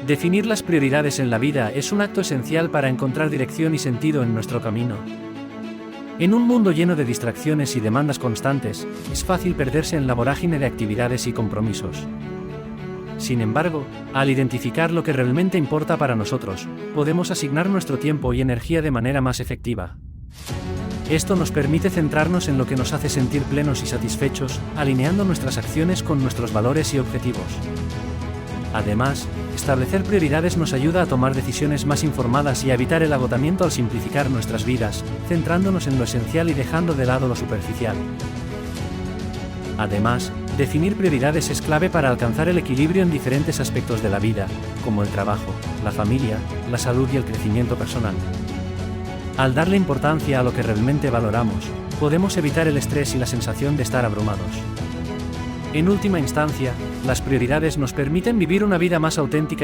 Definir las prioridades en la vida es un acto esencial para encontrar dirección y sentido en nuestro camino. En un mundo lleno de distracciones y demandas constantes, es fácil perderse en la vorágine de actividades y compromisos. Sin embargo, al identificar lo que realmente importa para nosotros, podemos asignar nuestro tiempo y energía de manera más efectiva. Esto nos permite centrarnos en lo que nos hace sentir plenos y satisfechos, alineando nuestras acciones con nuestros valores y objetivos. Además, establecer prioridades nos ayuda a tomar decisiones más informadas y a evitar el agotamiento al simplificar nuestras vidas, centrándonos en lo esencial y dejando de lado lo superficial. Además, definir prioridades es clave para alcanzar el equilibrio en diferentes aspectos de la vida, como el trabajo, la familia, la salud y el crecimiento personal. Al darle importancia a lo que realmente valoramos, podemos evitar el estrés y la sensación de estar abrumados. En última instancia, las prioridades nos permiten vivir una vida más auténtica